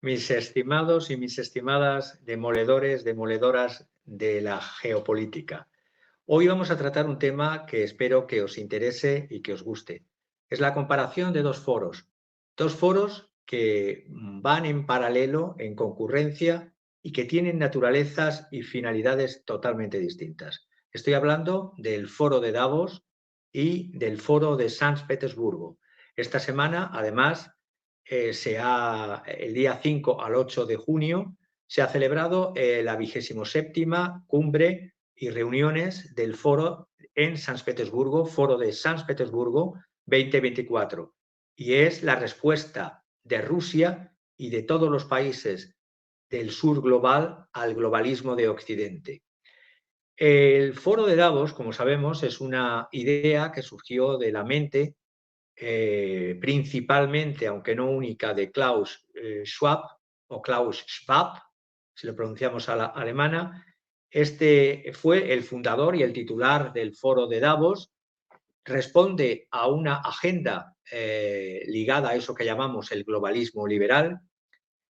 Mis estimados y mis estimadas demoledores, demoledoras de la geopolítica. Hoy vamos a tratar un tema que espero que os interese y que os guste. Es la comparación de dos foros que van en paralelo, en concurrencia y que tienen naturalezas y finalidades totalmente distintas. Estoy hablando del foro de Davos y del foro de San Petersburgo. Esta semana, además, el día 5 al 8 de junio se ha celebrado la 27ª cumbre y reuniones del foro en San Petersburgo, foro de San Petersburgo 2024. Y es la respuesta de Rusia y de todos los países del sur global al globalismo de Occidente. El foro de Davos, como sabemos, es una idea que surgió de la mente principalmente, aunque no única, de Klaus Schwab o Klaus Schwab, si lo pronunciamos a la alemana. Este fue el fundador y el titular del foro de Davos. Responde a una agenda ligada a eso que llamamos el globalismo liberal.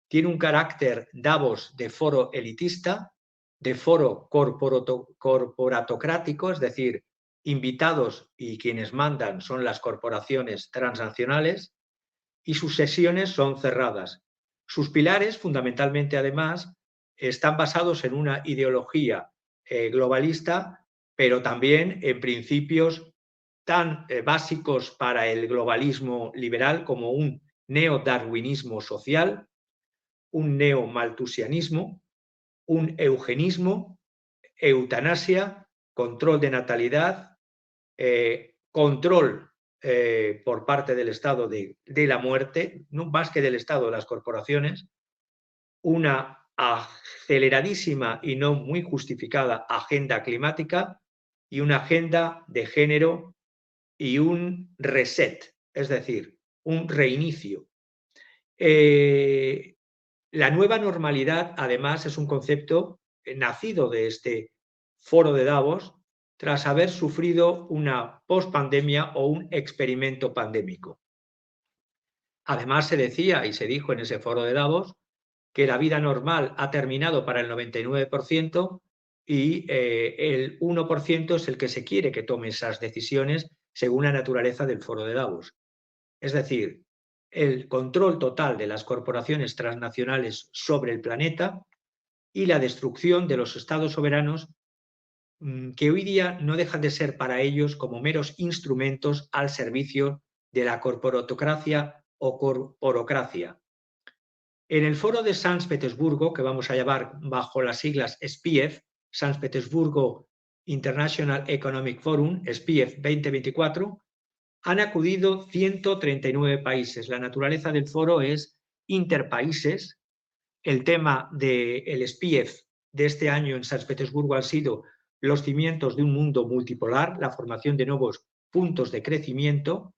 Tiene un carácter Davos de foro elitista, de foro corporatocrático, es decir, invitados y quienes mandan son las corporaciones transnacionales y sus sesiones son cerradas. Sus pilares, fundamentalmente además, están basados en una ideología globalista, pero también en principios tan básicos para el globalismo liberal como un neodarwinismo social, un neomaltusianismo, un eugenismo, eutanasia, control de natalidad, control por parte del Estado de la muerte, no más que del Estado, de las corporaciones, una aceleradísima y no muy justificada agenda climática y una agenda de género y un reset, es decir, un reinicio. La nueva normalidad, además, es un concepto nacido de este foro de Davos tras haber sufrido una pospandemia o un experimento pandémico. Además, se decía y se dijo en ese foro de Davos que la vida normal ha terminado para el 99% y el 1% es el que se quiere que tome esas decisiones según la naturaleza del foro de Davos. Es decir, el control total de las corporaciones transnacionales sobre el planeta y la destrucción de los estados soberanos que hoy día no dejan de ser para ellos como meros instrumentos al servicio de la corporatocracia o corporocracia. En el foro de San Petersburgo, que vamos a llamar bajo las siglas SPIEF, San Petersburgo International Economic Forum, SPIEF 2024, han acudido 139 países. La naturaleza del foro es interpaíses. El tema del SPIEF de este año en San Petersburgo han sido los cimientos de un mundo multipolar, la formación de nuevos puntos de crecimiento.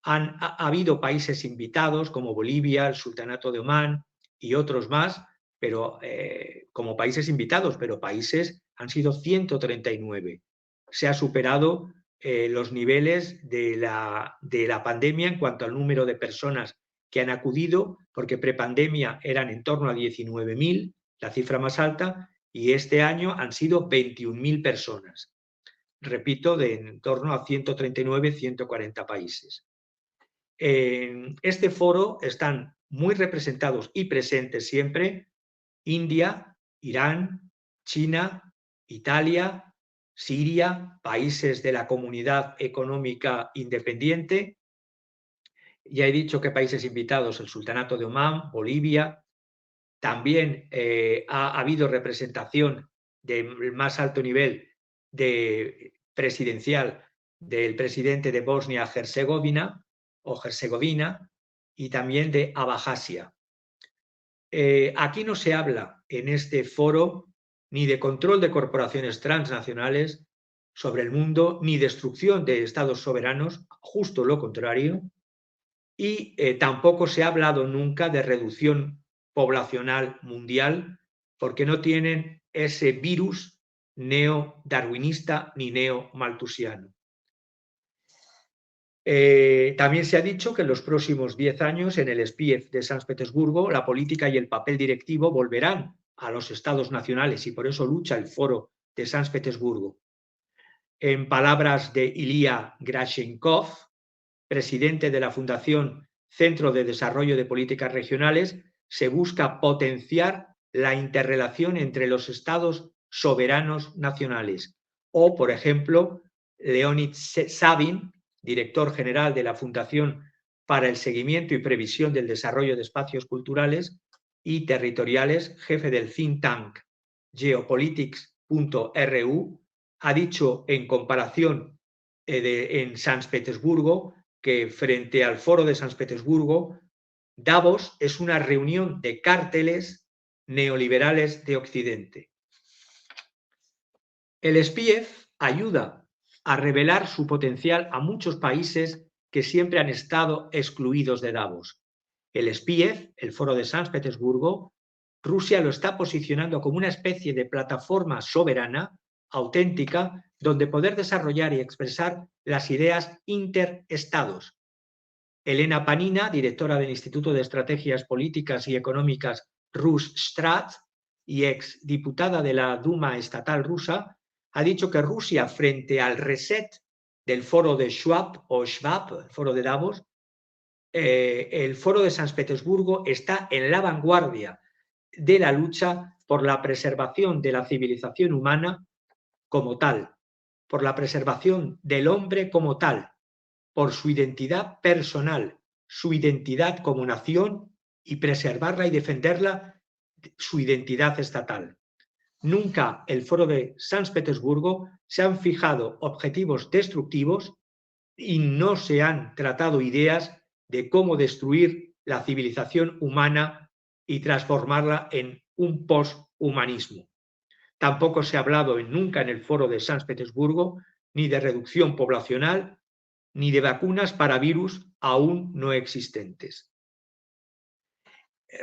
Ha habido países invitados como Bolivia, el Sultanato de Omán y otros más, pero como países invitados, pero países han sido 139. Se ha superado los niveles de la pandemia en cuanto al número de personas que han acudido, porque prepandemia eran en torno a 19.000, la cifra más alta, y este año han sido 21.000 personas. Repito, de en torno a 139, 140 países. En este foro están muy representados y presentes siempre India, Irán, China, Italia, Siria, países de la Comunidad Económica Independiente. Ya he dicho que países invitados, el Sultanato de Omán, Bolivia. También ha habido representación del más alto nivel presidencial del presidente de Bosnia-Herzegovina o Herzegovina y también de Abjasia. Aquí no se habla en este foro ni de control de corporaciones transnacionales sobre el mundo, ni destrucción de estados soberanos, justo lo contrario, y tampoco se ha hablado nunca de reducción poblacional mundial porque no tienen ese virus neo-darwinista ni neo-maltusiano. También se ha dicho que en los próximos 10 años en el SPIEF de San Petersburgo la política y el papel directivo volverán a los estados nacionales y por eso lucha el Foro de San Petersburgo. En palabras de Ilya Grashenkov, presidente de la Fundación Centro de Desarrollo de Políticas Regionales, se busca potenciar la interrelación entre los estados soberanos nacionales. O, por ejemplo, Leonid Savin, director general de la Fundación para el Seguimiento y Previsión del Desarrollo de Espacios Culturales y Territoriales, jefe del think tank geopolitics.ru, ha dicho en comparación en San Petersburgo que frente al Foro de San Petersburgo, Davos es una reunión de cárteles neoliberales de Occidente. El SPIEF ayuda a revelar su potencial a muchos países que siempre han estado excluidos de Davos. El SPIEF, el Foro de San Petersburgo, Rusia lo está posicionando como una especie de plataforma soberana, auténtica, donde poder desarrollar y expresar las ideas interestados. Elena Panina, directora del Instituto de Estrategias Políticas y Económicas Russtrat y exdiputada de la Duma estatal rusa, ha dicho que Rusia, frente al reset del foro de Schwab, el foro de Davos, el foro de San Petersburgo está en la vanguardia de la lucha por la preservación de la civilización humana como tal, por la preservación del hombre como tal, por su identidad personal, su identidad como nación y preservarla y defenderla, su identidad estatal. Nunca el Foro de San Petersburgo se han fijado objetivos destructivos y no se han tratado ideas de cómo destruir la civilización humana y transformarla en un posthumanismo. Tampoco se ha hablado nunca en el Foro de San Petersburgo ni de reducción poblacional ni de vacunas para virus aún no existentes.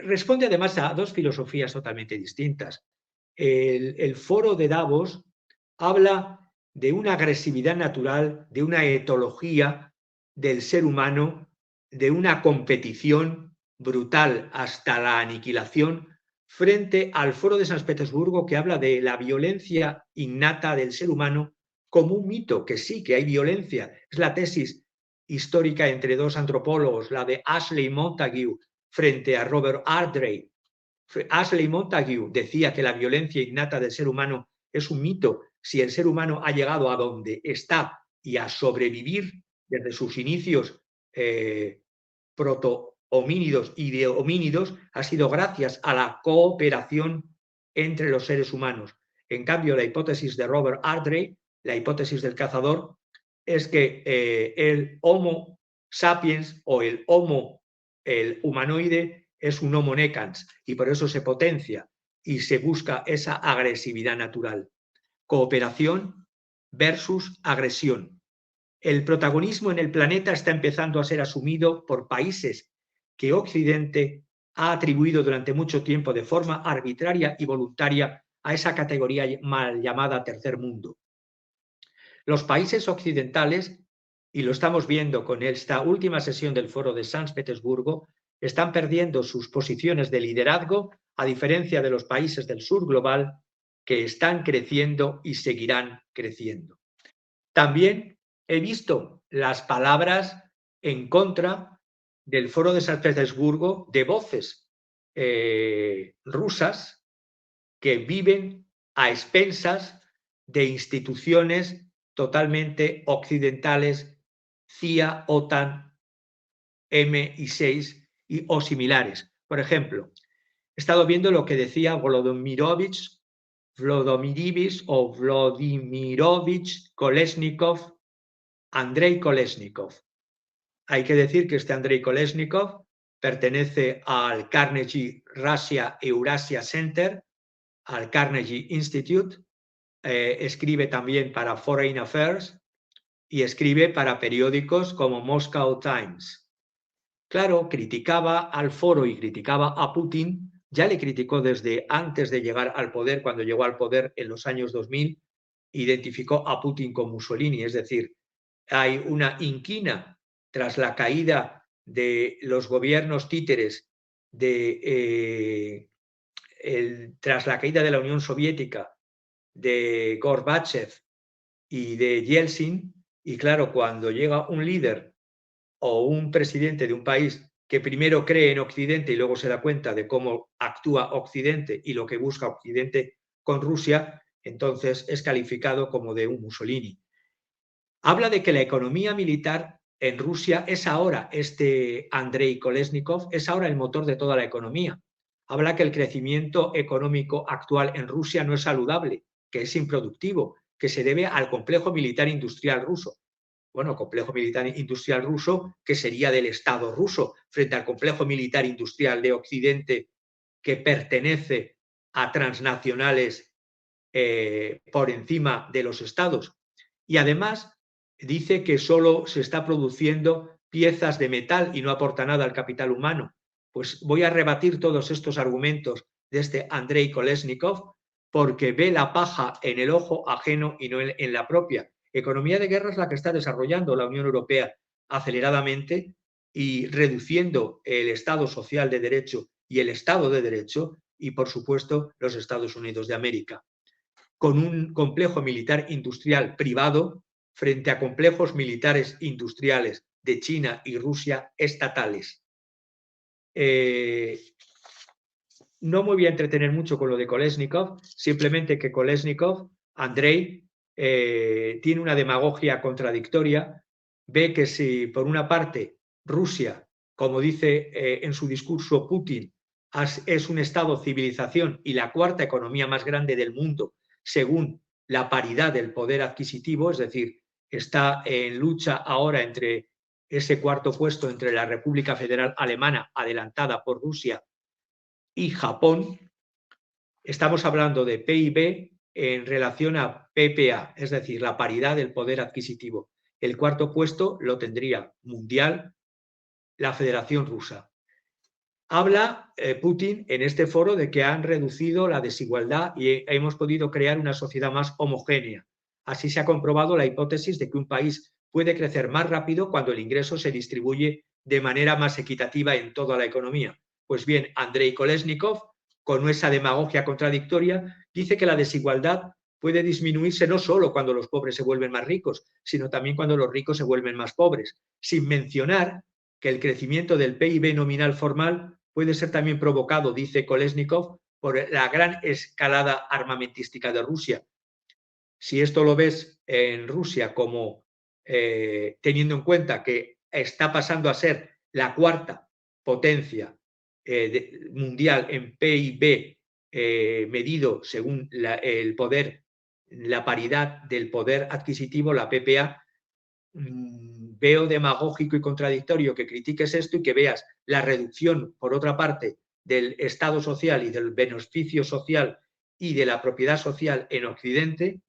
Responde además a dos filosofías totalmente distintas. El Foro de Davos habla de una agresividad natural, de una etología del ser humano, de una competición brutal hasta la aniquilación, frente al Foro de San Petersburgo que habla de la violencia innata del ser humano como un mito, que sí, que hay violencia. Es la tesis histórica entre dos antropólogos, la de Ashley Montague frente a Robert Ardrey. Ashley Montague decía que la violencia innata del ser humano es un mito si el ser humano ha llegado a donde está y a sobrevivir desde sus inicios proto-homínidos y de homínidos ha sido gracias a la cooperación entre los seres humanos. En cambio, la hipótesis de Robert Ardrey, la hipótesis del cazador, es que el Homo sapiens o el humanoide es un Homo necans y por eso se potencia y se busca esa agresividad natural. Cooperación versus agresión. El protagonismo en el planeta está empezando a ser asumido por países que Occidente ha atribuido durante mucho tiempo de forma arbitraria y voluntaria a esa categoría mal llamada tercer mundo. Los países occidentales, y lo estamos viendo con esta última sesión del Foro de San Petersburgo, están perdiendo sus posiciones de liderazgo, a diferencia de los países del sur global, que están creciendo y seguirán creciendo. También he visto las palabras en contra del Foro de San Petersburgo de voces rusas que viven a expensas de instituciones totalmente occidentales, CIA, OTAN, MI6 o similares. Por ejemplo, he estado viendo lo que decía Volodymyrovich Kolesnikov, Andrei Kolesnikov. Hay que decir que este Andrei Kolesnikov pertenece al Carnegie Russia Eurasia Center, al Carnegie Institute, escribe también para Foreign Affairs y escribe para periódicos como Moscow Times. Claro, criticaba al foro y criticaba a Putin, ya le criticó desde antes de llegar al poder, cuando llegó al poder en los años 2000, identificó a Putin con Mussolini, es decir, hay una inquina tras la caída de los gobiernos títeres, tras la caída de la Unión Soviética, de Gorbachev y de Yeltsin, y claro, cuando llega un líder o un presidente de un país que primero cree en Occidente y luego se da cuenta de cómo actúa Occidente y lo que busca Occidente con Rusia, entonces es calificado como de un Mussolini. Habla de que la economía militar en Rusia es ahora, Andrei Kolesnikov, es ahora el motor de toda la economía. Habla que el crecimiento económico actual en Rusia no es saludable, que es improductivo, que se debe al complejo militar industrial ruso. Bueno, complejo militar industrial ruso que sería del Estado ruso frente al complejo militar industrial de Occidente que pertenece a transnacionales por encima de los estados. Y además dice que solo se está produciendo piezas de metal y no aporta nada al capital humano. Pues voy a rebatir todos estos argumentos de Andrei Kolesnikov porque ve la paja en el ojo ajeno y no en la propia. Economía de guerra es la que está desarrollando la Unión Europea aceleradamente y reduciendo el Estado social de derecho y el Estado de derecho y, por supuesto, los Estados Unidos de América, con un complejo militar industrial privado frente a complejos militares industriales de China y Rusia estatales. No me voy a entretener mucho con lo de Kolesnikov, simplemente que Kolesnikov, Andrei, tiene una demagogia contradictoria, ve que si por una parte Rusia, como dice en su discurso Putin, es un estado civilización y la cuarta economía más grande del mundo, según la paridad del poder adquisitivo, es decir, está en lucha ahora entre ese cuarto puesto entre la República Federal Alemana, adelantada por Rusia, y Japón, estamos hablando de PIB en relación a PPA, es decir, la paridad del poder adquisitivo. El cuarto puesto lo tendría mundial la Federación Rusa. Habla Putin en este foro de que han reducido la desigualdad y hemos podido crear una sociedad más homogénea. Así se ha comprobado la hipótesis de que un país puede crecer más rápido cuando el ingreso se distribuye de manera más equitativa en toda la economía. Pues bien, Andrei Kolesnikov, con esa demagogia contradictoria, dice que la desigualdad puede disminuirse no solo cuando los pobres se vuelven más ricos, sino también cuando los ricos se vuelven más pobres, sin mencionar que el crecimiento del PIB nominal formal puede ser también provocado, dice Kolesnikov, por la gran escalada armamentística de Rusia. Si esto lo ves en Rusia como teniendo en cuenta que está pasando a ser la cuarta potencia mundial en PIB medido según el poder, la paridad del poder adquisitivo, la PPA, veo demagógico y contradictorio que critiques esto y que veas la reducción, por otra parte, del Estado social y del beneficio social y de la propiedad social en Occidente,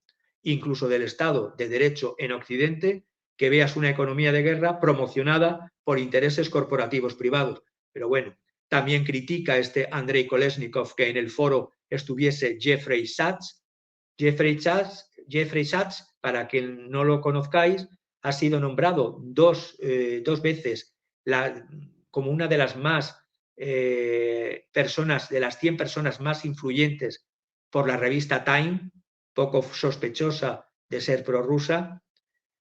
incluso del Estado de Derecho en Occidente, que veas una economía de guerra promocionada por intereses corporativos privados. Pero bueno, también critica Andrei Kolesnikov que en el foro estuviese Jeffrey Sachs. Jeffrey Sachs, para quien no lo conozcáis, ha sido nombrado dos veces como una de las más personas, de las 100 personas más influyentes por la revista Time, poco sospechosa de ser prorrusa,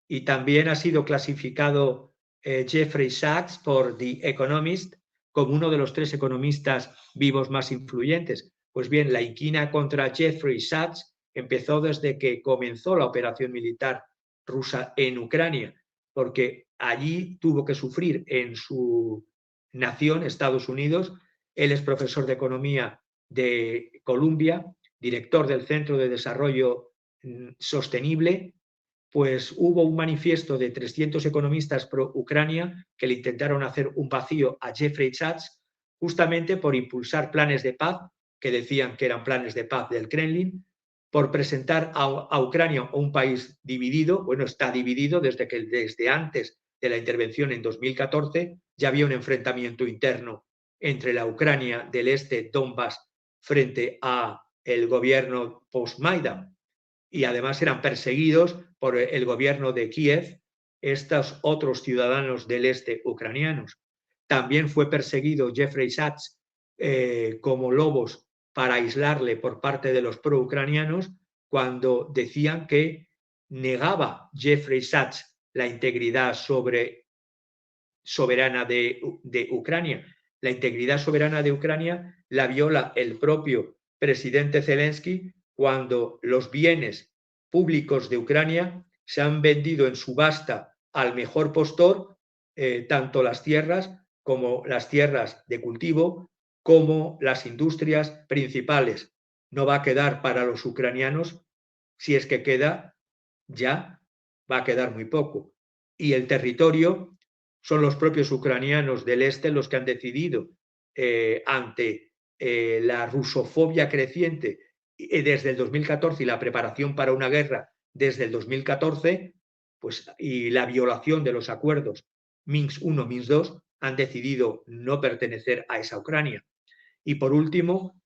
y también ha sido clasificado Jeffrey Sachs por The Economist como uno de los 3 economistas vivos más influyentes. Pues bien, la inquina contra Jeffrey Sachs empezó desde que comenzó la operación militar rusa en Ucrania, porque allí tuvo que sufrir en su nación, Estados Unidos. Él es profesor de economía de Columbia, director del Centro de Desarrollo Sostenible. Pues hubo un manifiesto de 300 economistas pro-Ucrania que le intentaron hacer un vacío a Jeffrey Sachs justamente por impulsar planes de paz, que decían que eran planes de paz del Kremlin, por presentar a Ucrania un país dividido. Bueno, está dividido desde antes de la intervención en 2014 ya había un enfrentamiento interno entre la Ucrania del este, Donbass, frente a el gobierno post-Maidan, y además eran perseguidos por el gobierno de Kiev estos otros ciudadanos del este ucranianos. También fue perseguido Jeffrey Sachs como lobos para aislarle por parte de los pro-ucranianos cuando decían que negaba Jeffrey Sachs la integridad soberana de Ucrania. La integridad soberana de Ucrania la viola el propio presidente Zelensky cuando los bienes públicos de Ucrania se han vendido en subasta al mejor postor, tanto las tierras como las tierras de cultivo, como las industrias principales. No va a quedar para los ucranianos, si es que queda, ya va a quedar muy poco. Y el territorio son los propios ucranianos del este los que han decidido ante la rusofobia creciente desde el 2014 y la preparación para una guerra desde el 2014, pues, y la violación de los acuerdos Minsk I, Minsk II, han decidido no pertenecer a esa Ucrania. Y por último,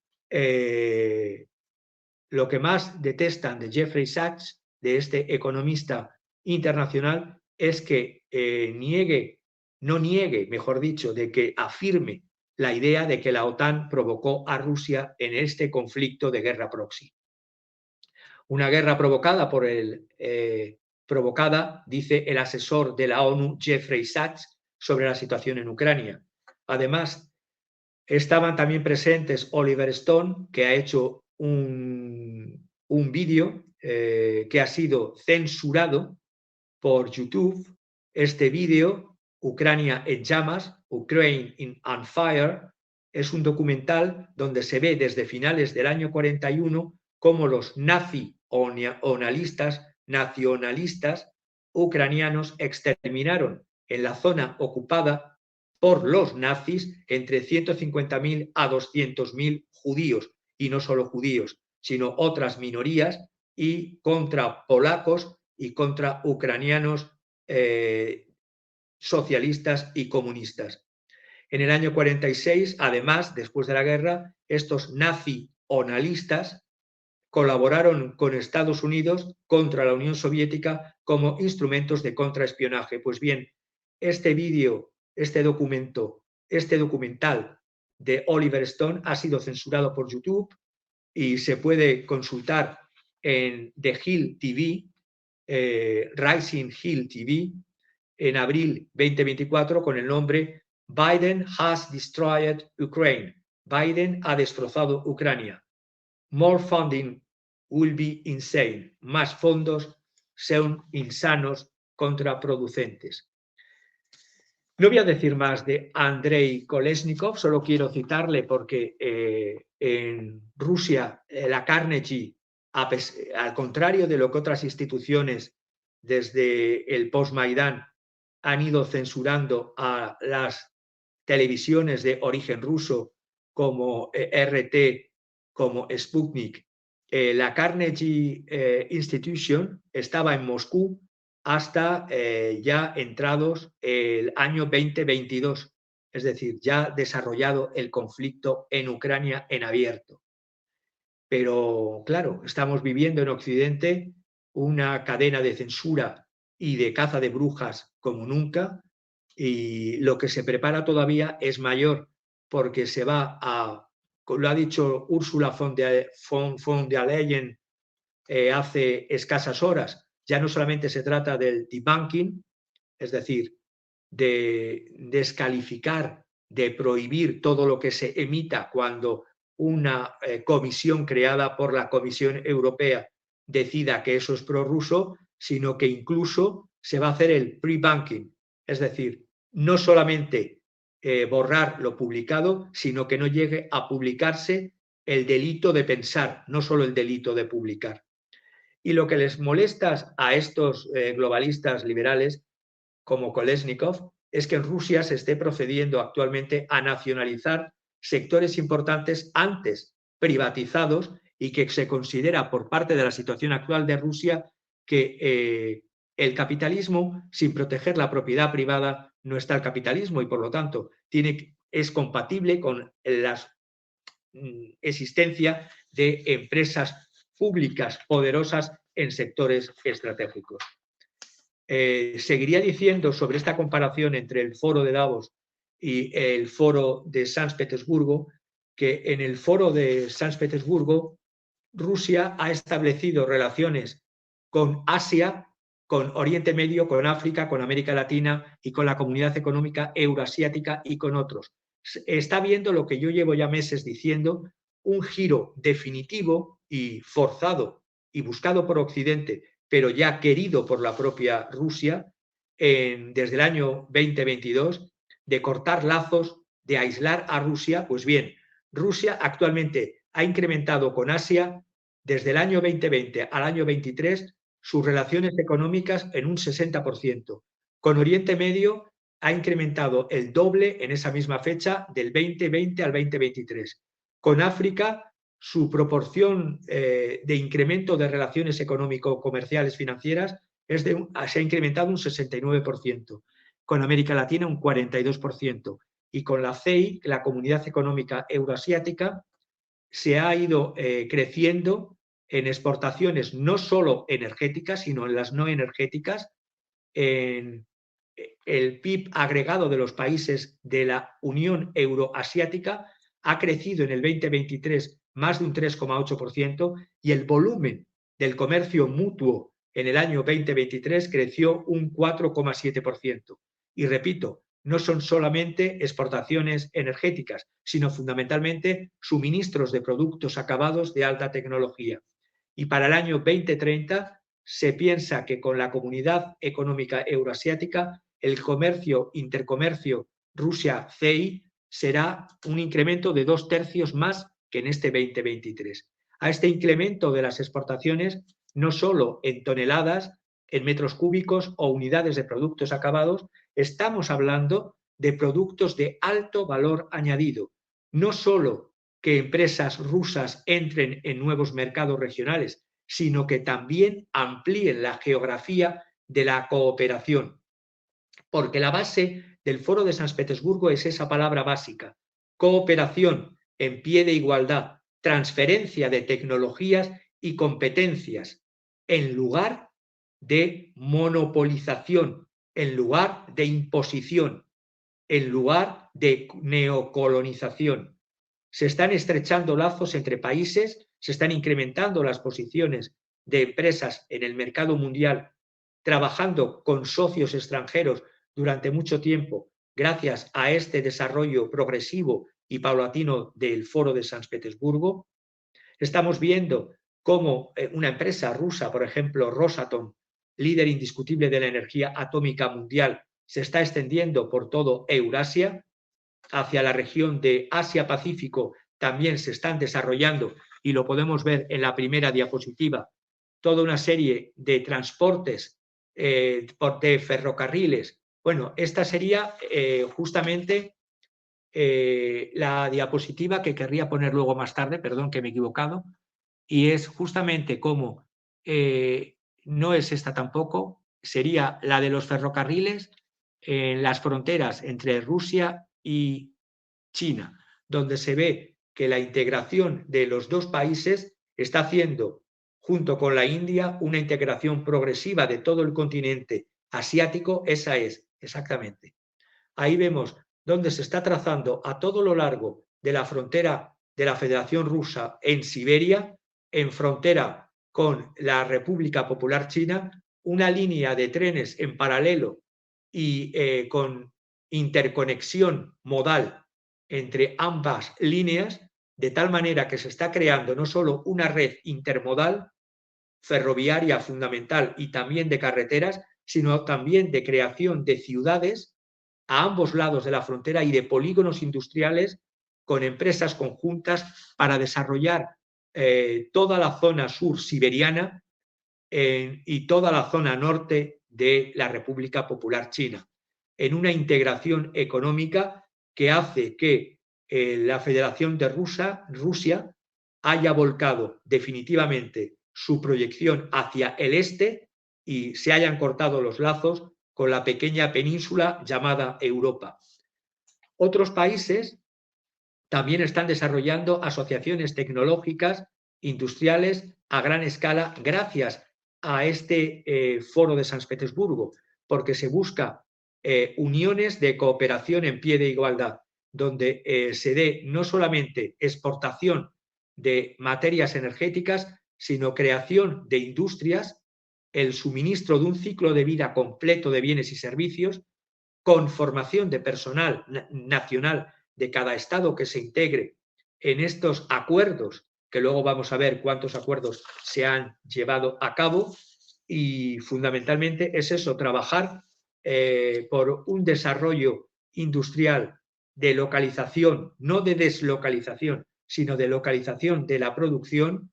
lo que más detestan de Jeffrey Sachs, de este economista internacional, es que no niegue, mejor dicho, de que afirme la idea de que la OTAN provocó a Rusia en este conflicto de guerra proxy. Una guerra provocada, dice el asesor de la ONU, Jeffrey Sachs, sobre la situación en Ucrania. Además, estaban también presentes Oliver Stone, que ha hecho un vídeo que ha sido censurado por YouTube. Este vídeo, Ucrania en llamas, Ukraine on Fire, es un documental donde se ve desde finales del año 41 cómo los nacionalistas ucranianos exterminaron en la zona ocupada por los nazis entre 150.000 a 200.000 judíos, y no solo judíos, sino otras minorías, y contra polacos y contra ucranianos socialistas y comunistas. En el año 46, además, después de la guerra, estos nacionalistas colaboraron con Estados Unidos contra la Unión Soviética como instrumentos de contraespionaje. Pues bien, este vídeo, este documental de Oliver Stone ha sido censurado por YouTube y se puede consultar en The Hill TV, Rising Hill TV, en abril 2024 con el nombre Biden has destroyed Ukraine. Biden ha destrozado Ucrania. More funding will be insane. Más fondos son insanos, contraproducentes. No voy a decir más de Andrei Kolesnikov, solo quiero citarle porque en Rusia la Carnegie, al contrario de lo que otras instituciones desde el post-Maidán han ido censurando a las televisiones de origen ruso como RT, como Sputnik, la Carnegie Institution estaba en Moscú hasta ya entrados el año 2022, es decir, ya desarrollado el conflicto en Ucrania en abierto. Pero claro, estamos viviendo en Occidente una cadena de censura y de caza de brujas como nunca, y lo que se prepara todavía es mayor, porque se va a, lo ha dicho Ursula von der Leyen hace escasas horas, ya no solamente se trata del debunking, es decir, de descalificar, de prohibir todo lo que se emita cuando una comisión creada por la Comisión Europea decida que eso es prorruso, sino que incluso se va a hacer el pre-banking, es decir, no solamente borrar lo publicado, sino que no llegue a publicarse el delito de pensar, no solo el delito de publicar. Y lo que les molesta a estos globalistas liberales, como Kolesnikov, es que en Rusia se esté procediendo actualmente a nacionalizar sectores importantes antes privatizados, y que se considera por parte de la situación actual de Rusia que el capitalismo, sin proteger la propiedad privada, no está el capitalismo, y por lo tanto es compatible con la existencia de empresas públicas poderosas en sectores estratégicos. seguiría diciendo sobre esta comparación entre el foro de Davos y el foro de San Petersburgo, que en el foro de San Petersburgo Rusia ha establecido relaciones con Asia, con Oriente Medio, con África, con América Latina y con la Comunidad Económica Euroasiática y con otros. Está viendo lo que yo llevo ya meses diciendo, un giro definitivo y forzado y buscado por Occidente, pero ya querido por la propia Rusia, desde el año 2022, de cortar lazos, de aislar a Rusia. Pues bien, Rusia actualmente ha incrementado con Asia desde el año 2020 al año 23 sus relaciones económicas en un 60%. Con Oriente Medio ha incrementado el doble en esa misma fecha, del 2020 al 2023. Con África, su proporción de incremento de relaciones económico-comerciales financieras se ha incrementado un 69%. Con América Latina un 42%. Y con la CEI, la Comunidad Económica Euroasiática, se ha ido creciendo en exportaciones no solo energéticas, sino en las no energéticas. En el PIB agregado de los países de la Unión Euroasiática ha crecido en el 2023 más de un 3,8% y el volumen del comercio mutuo en el año 2023 creció un 4,7%. Y repito, no son solamente exportaciones energéticas, sino fundamentalmente suministros de productos acabados de alta tecnología. Y para el año 2030 se piensa que con la Comunidad Económica Euroasiática el comercio, intercomercio Rusia-CEI será un incremento de 2/3 más que en este 2023. A este incremento de las exportaciones, no solo en toneladas, en metros cúbicos o unidades de productos acabados, estamos hablando de productos de alto valor añadido. No solo que empresas rusas entren en nuevos mercados regionales, sino que también amplíen la geografía de la cooperación. Porque la base del Foro de San Petersburgo es esa palabra básica: cooperación en pie de igualdad, transferencia de tecnologías y competencias, en lugar de monopolización, en lugar de imposición, en lugar de neocolonización. Se están estrechando lazos entre países, se están incrementando las posiciones de empresas en el mercado mundial, trabajando con socios extranjeros durante mucho tiempo, gracias a este desarrollo progresivo y paulatino del Foro de San Petersburgo. Estamos viendo cómo una empresa rusa, por ejemplo, Rosatom, líder indiscutible de la energía atómica mundial, se está extendiendo por todo Eurasia. Hacia la región de Asia-Pacífico también se están desarrollando, y lo podemos ver en la primera diapositiva, toda una serie de transportes de ferrocarriles. Bueno, esta sería justamente la diapositiva que querría poner luego más tarde, perdón que me he equivocado, y es justamente como, no es esta tampoco, sería la de los ferrocarriles en las fronteras entre Rusia y China, donde se ve que la integración de los dos países está haciendo, junto con la India, una integración progresiva de todo el continente asiático. Esa es, exactamente. Ahí vemos donde se está trazando a todo lo largo de la frontera de la Federación Rusa en Siberia, en frontera con la República Popular China, una línea de trenes en paralelo y con interconexión modal entre ambas líneas, de tal manera que se está creando no solo una red intermodal ferroviaria fundamental y también de carreteras, sino también de creación de ciudades a ambos lados de la frontera y de polígonos industriales con empresas conjuntas para desarrollar toda la zona sur siberiana y toda la zona norte de la República Popular China, en una integración económica que hace que la Federación de Rusia haya volcado definitivamente su proyección hacia el este y se hayan cortado los lazos con la pequeña península llamada Europa. Otros países también están desarrollando asociaciones tecnológicas, industriales, a gran escala, gracias a este foro de San Petersburgo, porque se busca uniones de cooperación en pie de igualdad, donde se dé no solamente exportación de materias energéticas, sino creación de industrias, el suministro de un ciclo de vida completo de bienes y servicios, con formación de personal nacional de cada estado que se integre en estos acuerdos, que luego vamos a ver cuántos acuerdos se han llevado a cabo, y fundamentalmente es eso, trabajar por un desarrollo industrial de localización, no de deslocalización, sino de localización de la producción,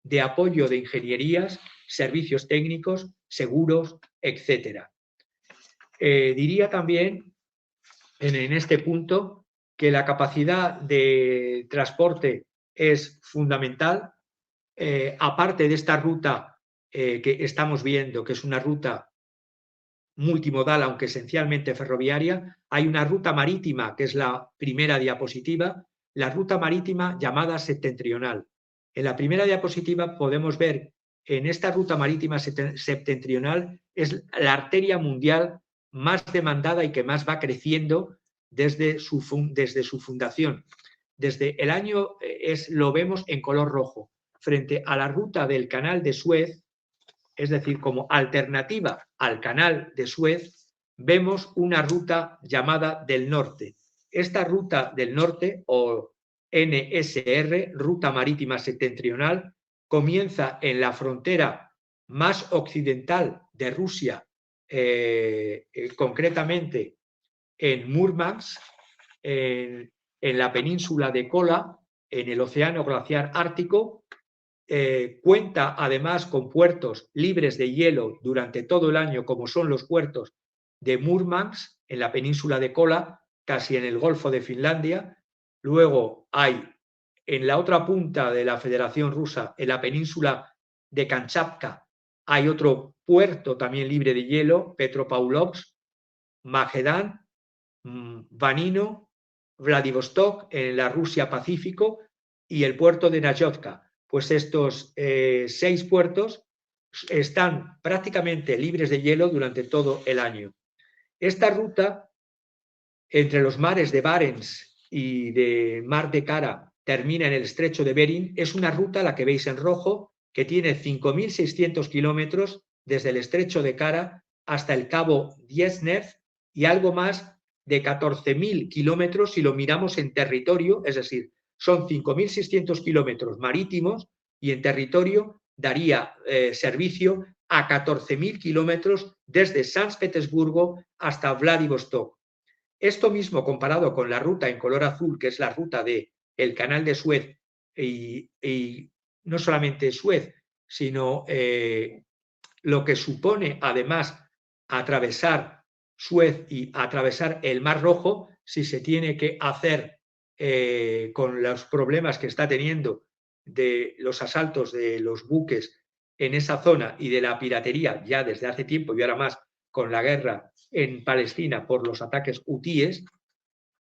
de apoyo de ingenierías, servicios técnicos, seguros, etcétera. Diría también en este punto que la capacidad de transporte es fundamental. Aparte de esta ruta que estamos viendo, que es una ruta multimodal, aunque esencialmente ferroviaria, hay una ruta marítima, que es la primera diapositiva, la ruta marítima llamada septentrional. En la primera diapositiva podemos ver en esta ruta marítima septentrional es la arteria mundial más demandada y que más va creciendo desde su fundación. Desde el año, lo vemos en color rojo, frente a la ruta del Canal de Suez, es decir, como alternativa al Canal de Suez, vemos una ruta llamada del norte. Esta ruta del norte, o NSR, Ruta Marítima Septentrional, comienza en la frontera más occidental de Rusia, concretamente en Murmansk, en la península de Kola, en el Océano Glaciar Ártico. Cuenta además con puertos libres de hielo durante todo el año, como son los puertos de Murmansk, en la península de Kola, casi en el Golfo de Finlandia. Luego hay en la otra punta de la Federación Rusa, en la península de Kamchatka, hay otro puerto también libre de hielo, Petropaulovsk, Magedan, Vanino, Vladivostok, en la Rusia Pacífico, y el puerto de Nayotka. Pues estos 6 puertos están prácticamente libres de hielo durante todo el año. Esta ruta, entre los mares de Barents y de Mar de Kara, termina en el estrecho de Bering. Es una ruta, la que veis en rojo, que tiene 5.600 kilómetros desde el estrecho de Kara hasta el cabo Dieznev, y algo más de 14.000 kilómetros si lo miramos en territorio, es decir, son 5.600 kilómetros marítimos, y en territorio daría servicio a 14.000 kilómetros desde San Petersburgo hasta Vladivostok. Esto mismo, comparado con la ruta en color azul, que es la ruta del Canal de Suez, y no solamente Suez, sino lo que supone además atravesar Suez y atravesar el Mar Rojo, si se tiene que hacer con los problemas que está teniendo de los asaltos de los buques en esa zona y de la piratería ya desde hace tiempo, y ahora más con la guerra en Palestina por los ataques hutíes,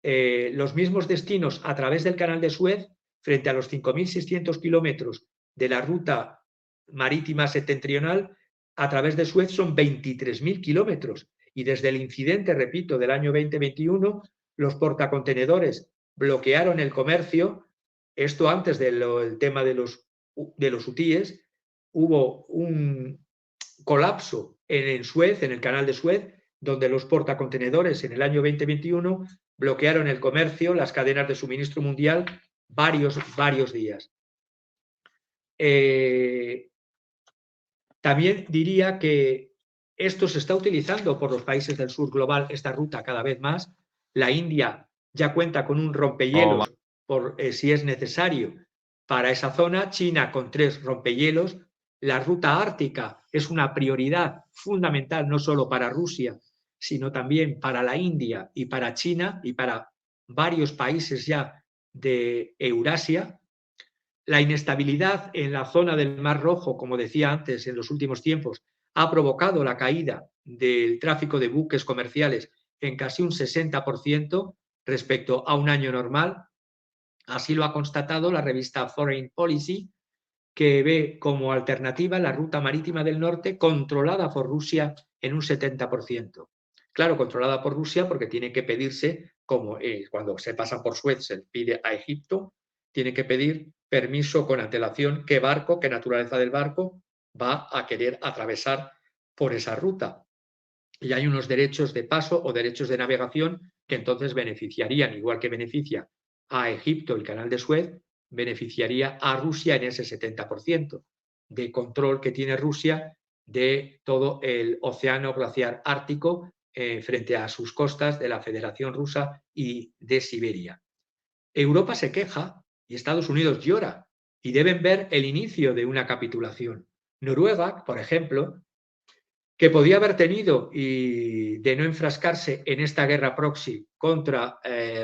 los mismos destinos a través del Canal de Suez, frente a los 5.600 kilómetros de la ruta marítima septentrional, a través de Suez son 23.000 kilómetros. Y desde el incidente, repito, del año 2021, los portacontenedores bloquearon el comercio. Esto antes del tema de los hutíes. Hubo un colapso en Suez, en el Canal de Suez, donde los portacontenedores en el año 2021 bloquearon el comercio, las cadenas de suministro mundial, varios días. También diría que esto se está utilizando por los países del sur global, esta ruta cada vez más. La India ya cuenta con un rompehielos por si es necesario para esa zona. China con 3 rompehielos. La ruta ártica es una prioridad fundamental no solo para Rusia, sino también para la India y para China y para varios países ya de Eurasia. La inestabilidad en la zona del Mar Rojo, como decía antes, en los últimos tiempos, ha provocado la caída del tráfico de buques comerciales en casi un 60% respecto a un año normal. Así lo ha constatado la revista Foreign Policy, que ve como alternativa la ruta marítima del norte controlada por Rusia en un 70%. Claro, controlada por Rusia porque tiene que pedirse, como cuando se pasa por Suez se pide a Egipto, tiene que pedir permiso con antelación qué barco, qué naturaleza del barco va a querer atravesar por esa ruta. Y hay unos derechos de paso o derechos de navegación que entonces beneficiarían, igual que beneficia a Egipto el canal de Suez, beneficiaría a Rusia en ese 70% de control que tiene Rusia de todo el océano glaciar ártico frente a sus costas de la Federación Rusa y de Siberia. Europa se queja y Estados Unidos llora y deben ver el inicio de una capitulación. Noruega, por ejemplo, que podía haber tenido y de no enfrascarse en esta guerra proxy contra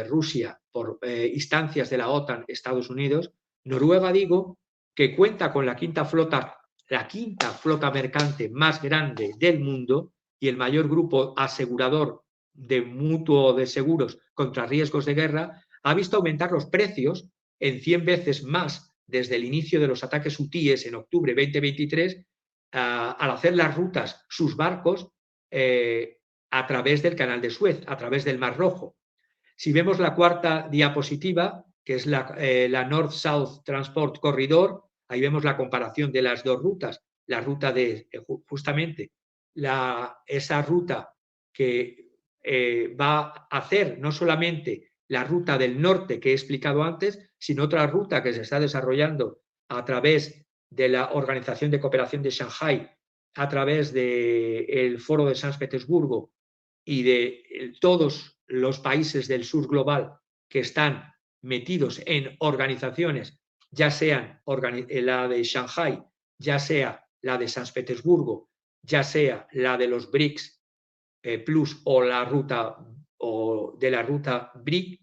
Rusia por instancias de la OTAN, Estados Unidos, Noruega, digo, que cuenta con la quinta flota mercante más grande del mundo y el mayor grupo asegurador de mutuo de seguros contra riesgos de guerra, ha visto aumentar los precios en 100 veces más desde el inicio de los ataques hutíes en octubre 2023 al hacer las rutas, sus barcos, a través del canal de Suez, a través del Mar Rojo. Si vemos la cuarta diapositiva, que es la North-South Transport Corridor, ahí vemos la comparación de las dos rutas. La ruta de, justamente, esa ruta que va a hacer no solamente la ruta del norte que he explicado antes, sino otra ruta que se está desarrollando a través de la Organización de Cooperación de Shanghái, a través del Foro de San Petersburgo y de todos los países del sur global que están metidos en organizaciones, ya sean la de Shanghái, ya sea la de San Petersburgo, ya sea la de los BRICS Plus o la ruta BRIC,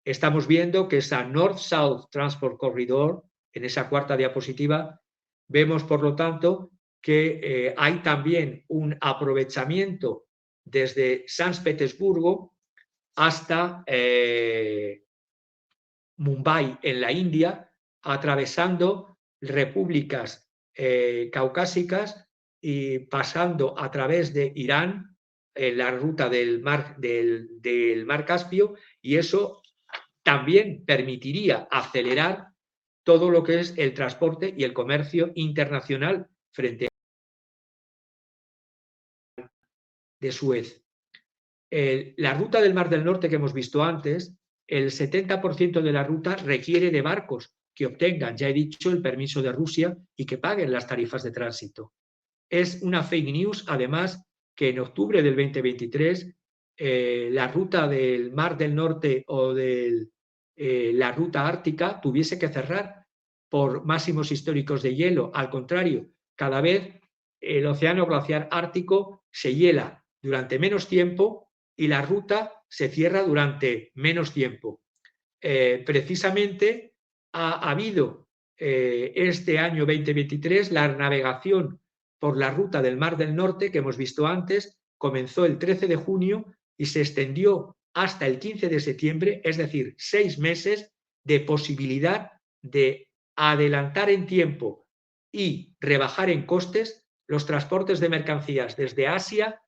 estamos viendo que esa North-South Transport Corridor, en esa cuarta diapositiva, vemos, por lo tanto, que hay también un aprovechamiento desde San Petersburgo hasta Mumbai, en la India, atravesando repúblicas caucásicas y pasando a través de Irán en la ruta del mar Caspio, y eso también permitiría acelerar todo lo que es el transporte y el comercio internacional frente de Suez. La ruta del Mar del Norte que hemos visto antes, el 70% de la ruta requiere de barcos que obtengan, ya he dicho, el permiso de Rusia y que paguen las tarifas de tránsito. Es una fake news, además, que en octubre del 2023 la ruta del Mar del Norte o la ruta ártica tuviese que cerrar por máximos históricos de hielo. Al contrario, cada vez el océano glaciar ártico se hiela durante menos tiempo y la ruta se cierra durante menos tiempo. Precisamente ha habido este año 2023 la navegación por la ruta del Mar del Norte que hemos visto antes, comenzó el 13 de junio y se extendió hasta el 15 de septiembre, es decir, 6 meses de posibilidad de adelantar en tiempo y rebajar en costes los transportes de mercancías desde Asia,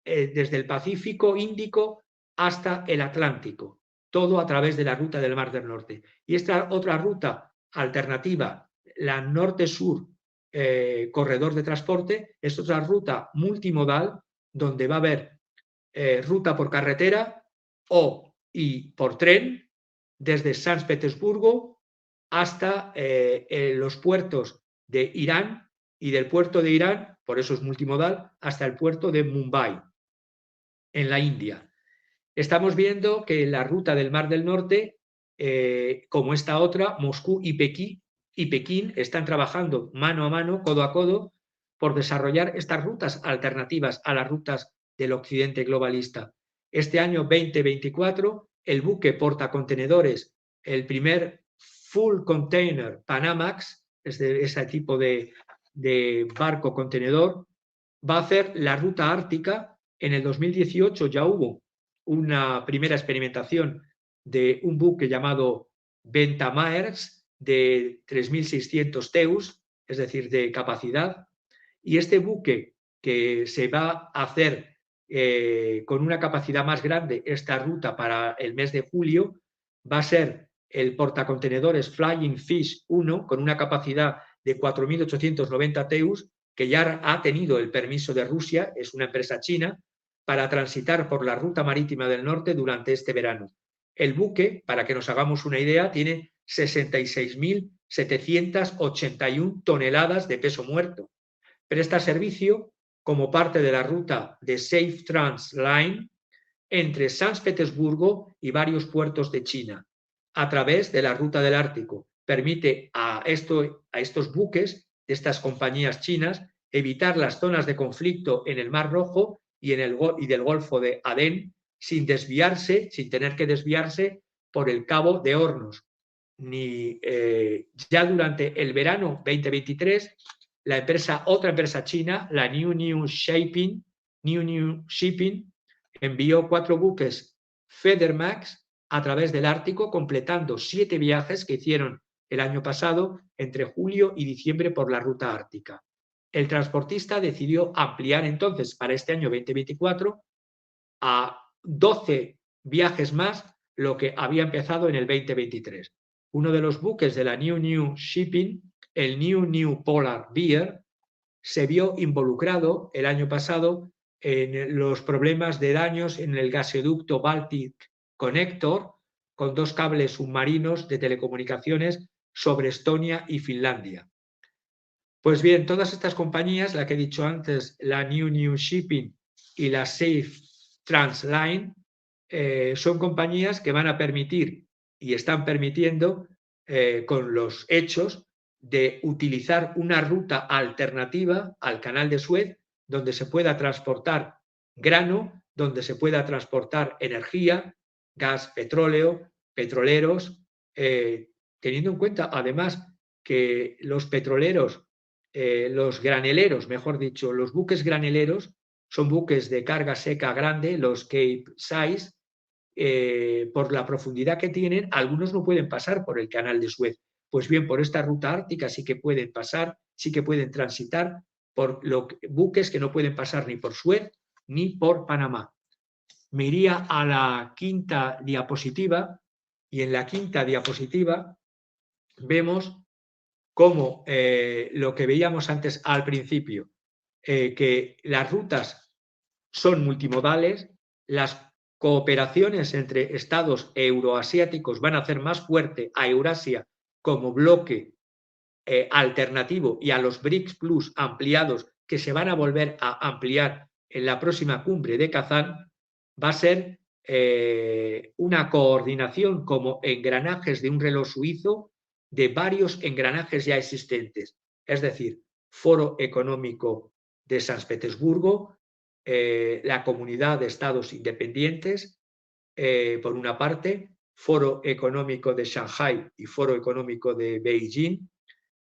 desde el Pacífico Índico hasta el Atlántico, todo a través de la ruta del Mar del Norte. Y esta otra ruta alternativa, la norte-sur corredor de transporte, es otra ruta multimodal donde va a haber ruta por carretera y por tren desde San Petersburgo hasta los puertos de Irán y del puerto de Irán, por eso es multimodal, hasta el puerto de Mumbai, en la India. Estamos viendo que la ruta del Mar del Norte, como esta otra, Moscú y Pekín están trabajando mano a mano, codo a codo, por desarrollar estas rutas alternativas a las rutas del occidente globalista. Este año 2024, el buque portacontenedores, el primer full container Panamax, ese tipo de barco contenedor, va a hacer la ruta ártica. En el 2018 ya hubo una primera experimentación de un buque llamado Ventamaers, de 3.600 TEUs, es decir, de capacidad. Y este buque que se va a hacer con una capacidad más grande, esta ruta para el mes de julio, va a ser el portacontenedores Flying Fish 1 con una capacidad de 4.890 TEUs, que ya ha tenido el permiso de Rusia, es una empresa china, para transitar por la ruta marítima del norte durante este verano. El buque, para que nos hagamos una idea, tiene 66.781 toneladas de peso muerto. Presta servicio como parte de la ruta de Safe Trans Line entre San Petersburgo y varios puertos de China, a través de la ruta del Ártico. Permite a estos buques de estas compañías chinas evitar las zonas de conflicto en el Mar Rojo y del Golfo de Adén sin tener que desviarse por el Cabo de Hornos. Ya durante el verano 2023, otra empresa china, la New Shipping, envió 4 buques FeatherMax a través del Ártico, completando 7 viajes que hicieron el año pasado entre julio y diciembre por la ruta ártica. El transportista decidió ampliar entonces para este año 2024 a 12 viajes más lo que había empezado en el 2023. Uno de los buques de la New Shipping, el New Polar Bear, se vio involucrado el año pasado en los problemas de daños en el gasoducto Baltic Connector, con 2 cables submarinos de telecomunicaciones sobre Estonia y Finlandia. Pues bien, todas estas compañías, la que he dicho antes, la New Shipping y la Safe Trans Line, son compañías que van a permitir y están permitiendo con los hechos de utilizar una ruta alternativa al Canal de Suez, donde se pueda transportar grano, donde se pueda transportar energía, gas, petróleo, petroleros, teniendo en cuenta además que los petroleros, los graneleros, mejor dicho, los buques graneleros son buques de carga seca grande, los Cape Size, por la profundidad que tienen, algunos no pueden pasar por el Canal de Suez. Pues bien, por esta ruta ártica sí que pueden pasar, sí que pueden transitar por buques que no pueden pasar ni por Suez ni por Panamá. Me iría a la 5ª diapositiva y en la 5ª diapositiva vemos cómo lo que veíamos antes al principio, que las rutas son multimodales, las cooperaciones entre estados euroasiáticos van a hacer más fuerte a Eurasia como bloque alternativo y a los BRICS Plus ampliados, que se van a volver a ampliar en la próxima cumbre de Kazán, va a ser una coordinación como engranajes de un reloj suizo de varios engranajes ya existentes. Es decir, Foro Económico de San Petersburgo, la Comunidad de Estados Independientes, por una parte, Foro Económico de Shanghái y Foro Económico de Beijing,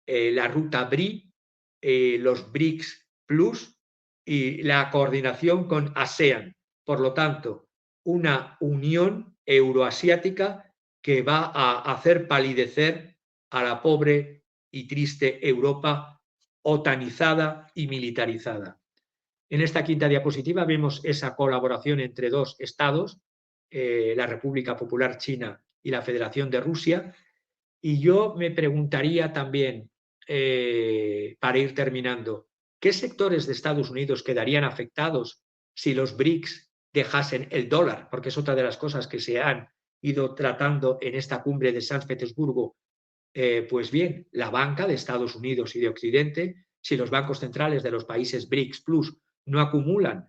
la ruta BRI, los BRICS Plus y la coordinación con ASEAN. Por lo tanto, una unión euroasiática que va a hacer palidecer a la pobre y triste Europa otanizada y militarizada. En esta 5ª diapositiva vemos esa colaboración entre 2 estados, la República Popular China y la Federación de Rusia. Y yo me preguntaría también, para ir terminando, ¿qué sectores de Estados Unidos quedarían afectados si los BRICS dejasen el dólar? Porque es otra de las cosas que se han ido tratando en esta cumbre de San Petersburgo. Pues bien, la banca de Estados Unidos y de Occidente, si los bancos centrales de los países BRICS Plus no acumulan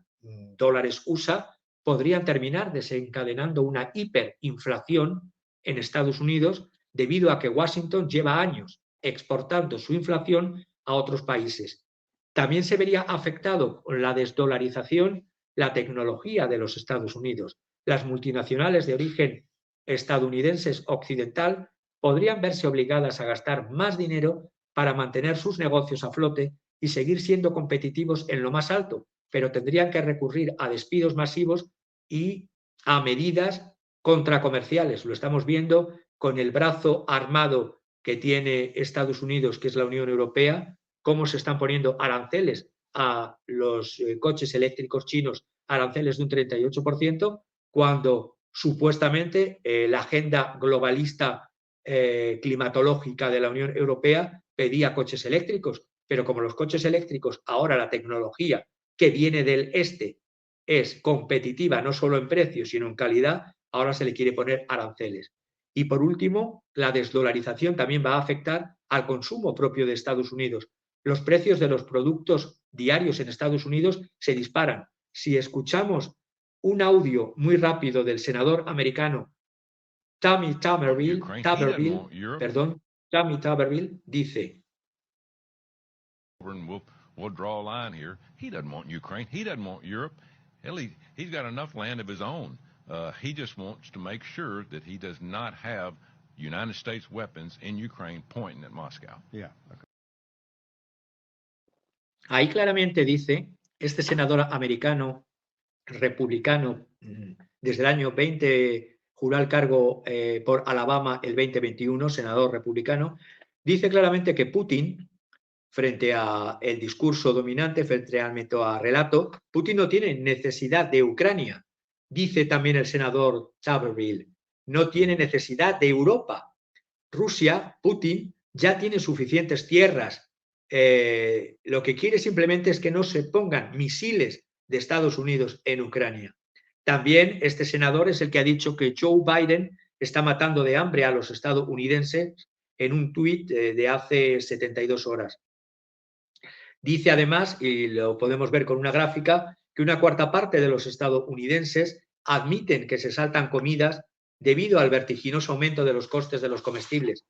dólares USA, podrían terminar desencadenando una hiperinflación en Estados Unidos debido a que Washington lleva años exportando su inflación a otros países. También se vería afectado con la desdolarización la tecnología de los Estados Unidos. Las multinacionales de origen estadounidenses occidental podrían verse obligadas a gastar más dinero para mantener sus negocios a flote y seguir siendo competitivos en lo más alto, pero tendrían que recurrir a despidos masivos y a medidas contracomerciales. Lo estamos viendo con el brazo armado que tiene Estados Unidos, que es la Unión Europea, cómo se están poniendo aranceles a los coches eléctricos chinos, aranceles de un 38%, cuando supuestamente la agenda globalista climatológica de la Unión Europea pedía coches eléctricos, pero como los coches eléctricos, ahora la tecnología que viene del este es competitiva no solo en precio, sino en calidad, ahora se le quiere poner aranceles. Y por último, la desdolarización también va a afectar al consumo propio de Estados Unidos. Los precios de los productos diarios en Estados Unidos se disparan. Si escuchamos un audio muy rápido del senador americano Tommy Tuberville, dice: We'll draw a line here. He doesn't want Ukraine. He doesn't want Europe. Hell, he's got enough land of his own. He just wants to make sure that he does not have United States weapons in Ukraine pointing at Moscow. Yeah. Okay. Ahí claramente dice este senador americano republicano desde el año 20, juró al cargo por Alabama el 2021, senador republicano, dice claramente que Putin, frente a el discurso dominante, frente al relato, Putin no tiene necesidad de Ucrania. Dice también el senador Tuberville, no tiene necesidad de Europa. Rusia, Putin, ya tiene suficientes tierras. Lo que quiere simplemente es que no se pongan misiles de Estados Unidos en Ucrania. También este senador es el que ha dicho que Joe Biden está matando de hambre a los estadounidenses en un tuit de hace 72 horas. Dice además, y lo podemos ver con una gráfica, que una cuarta parte de los estadounidenses admiten que se saltan comidas debido al vertiginoso aumento de los costes de los comestibles.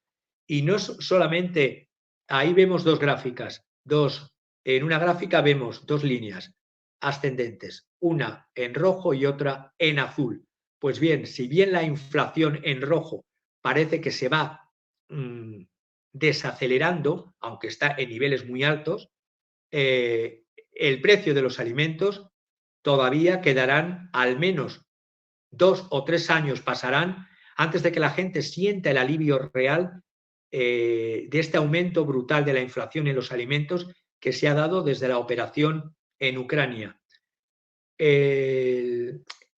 Y no solamente, ahí vemos dos gráficas, en una gráfica vemos dos líneas ascendentes, una en rojo y otra en azul. Pues bien, si bien la inflación en rojo parece que se va desacelerando, aunque está en niveles muy altos, el precio de los alimentos todavía quedarán, al menos 2 o 3 años pasarán antes de que la gente sienta el alivio real de este aumento brutal de la inflación en los alimentos que se ha dado desde la operación en Ucrania.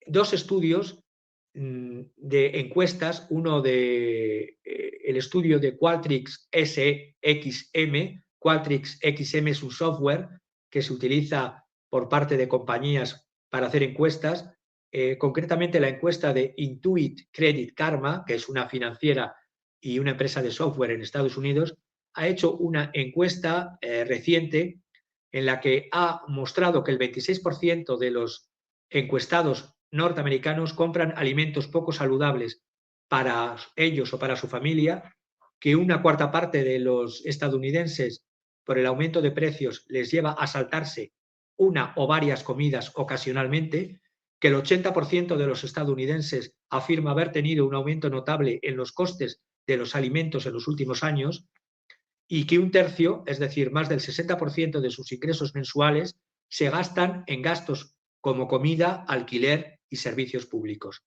Dos estudios de encuestas, uno de el estudio de Qualtrics SXM. Qualtrics XM es un software que se utiliza por parte de compañías para hacer encuestas, concretamente la encuesta de Intuit Credit Karma, que es una financiera y una empresa de software en Estados Unidos, ha hecho una encuesta reciente en la que ha mostrado que el 26% de los encuestados norteamericanos compran alimentos poco saludables para ellos o para su familia, que una cuarta parte de los estadounidenses, por el aumento de precios, les lleva a saltarse una o varias comidas ocasionalmente, que el 80% de los estadounidenses afirma haber tenido un aumento notable en los costes de los alimentos en los últimos años, y que un tercio, es decir, más del 60% de sus ingresos mensuales, se gastan en gastos como comida, alquiler y servicios públicos.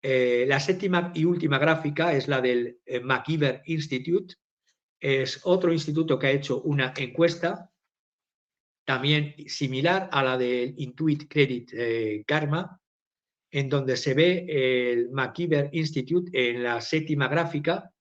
La séptima y última gráfica es la del McIver Institute. Es otro instituto que ha hecho una encuesta también similar a la del Intuit Credit Karma, en donde se ve el McIver Institute en la séptima gráfica,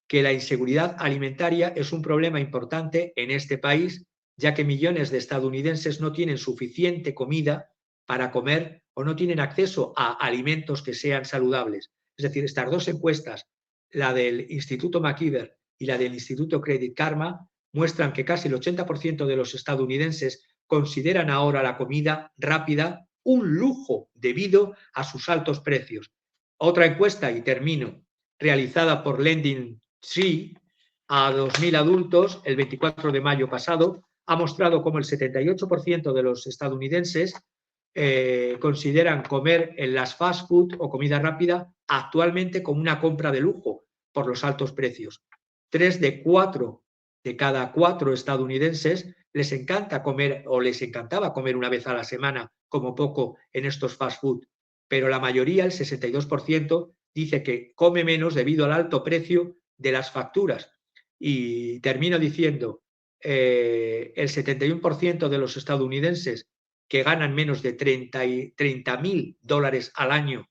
que la inseguridad alimentaria es un problema importante en este país, ya que millones de estadounidenses no tienen suficiente comida para comer o no tienen acceso a alimentos que sean saludables. Es decir, estas dos encuestas, la del Instituto McIver y la del Instituto Credit Karma, muestran que casi el 80% de los estadounidenses consideran ahora la comida rápida un lujo debido a sus altos precios. Otra encuesta, y termino, realizada por Lending Tree a 2.000 adultos el 24 de mayo pasado, ha mostrado cómo el 78% de los estadounidenses consideran comer en las fast food o comida rápida actualmente como una compra de lujo por los altos precios. 3 de cada 4 estadounidenses les encanta comer o les encantaba comer una vez a la semana como poco en estos fast food, pero la mayoría, el 62%, dice que come menos debido al alto precio de las facturas. Y termino diciendo, el 71% de los estadounidenses que ganan menos de $30.000 al año,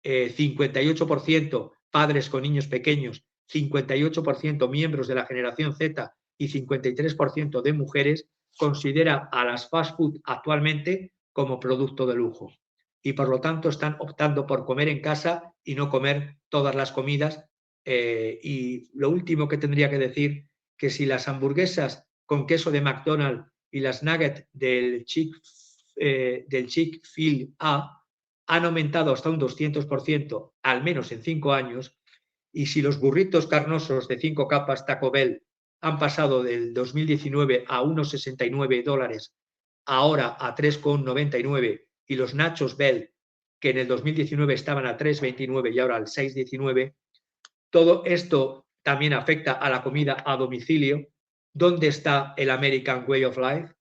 58% padres con niños pequeños, 58% miembros de la generación Z y 53% de mujeres, considera a las fast food actualmente como producto de lujo. Y por lo tanto están optando por comer en casa y no comer todas las comidas. Y lo último que tendría que decir, que si las hamburguesas con queso de McDonald's y las nuggets del Chick-fil-A han aumentado hasta un 200%, al menos en 5 años, y si los burritos carnosos de 5 capas Taco Bell han pasado del 2019 a unos $69, ahora a 3,99, y los nachos Bell, que en el 2019 estaban a 3,29 y ahora al 6,19, todo esto también afecta a la comida a domicilio. ¿Dónde está el American Way of Life?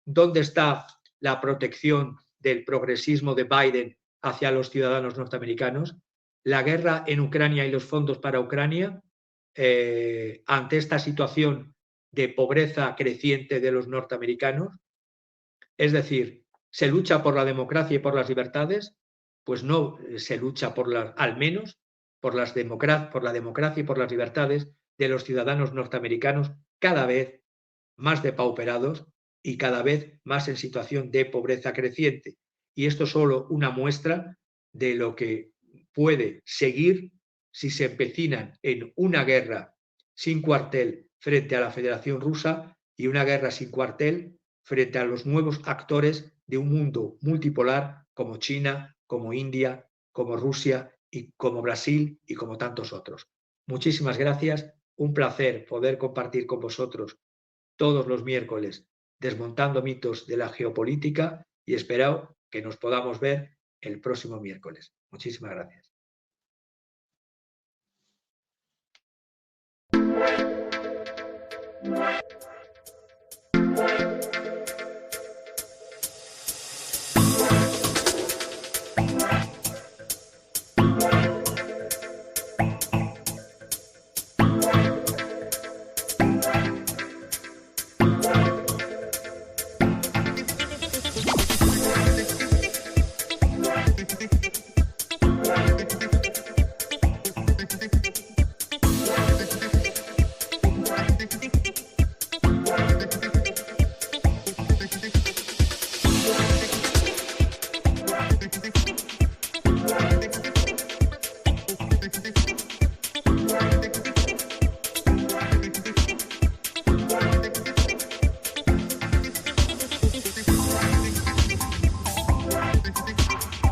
¿Dónde está la protección del progresismo de Biden hacia los ciudadanos norteamericanos? La guerra en Ucrania y los fondos para Ucrania, ante esta situación de pobreza creciente de los norteamericanos. Es decir, ¿se lucha por la democracia y por las libertades? Pues no se lucha al menos por la democracia y por las libertades de los ciudadanos norteamericanos, cada vez más depauperados y cada vez más en situación de pobreza creciente. Y esto es solo una muestra de lo que puede seguir si se empecinan en una guerra sin cuartel frente a la Federación Rusa y una guerra sin cuartel frente a los nuevos actores de un mundo multipolar como China, como India, como Rusia y como Brasil y como tantos otros. Muchísimas gracias, un placer poder compartir con vosotros todos los miércoles desmontando mitos de la geopolítica y espero que nos podamos ver el próximo miércoles. Muchísimas gracias.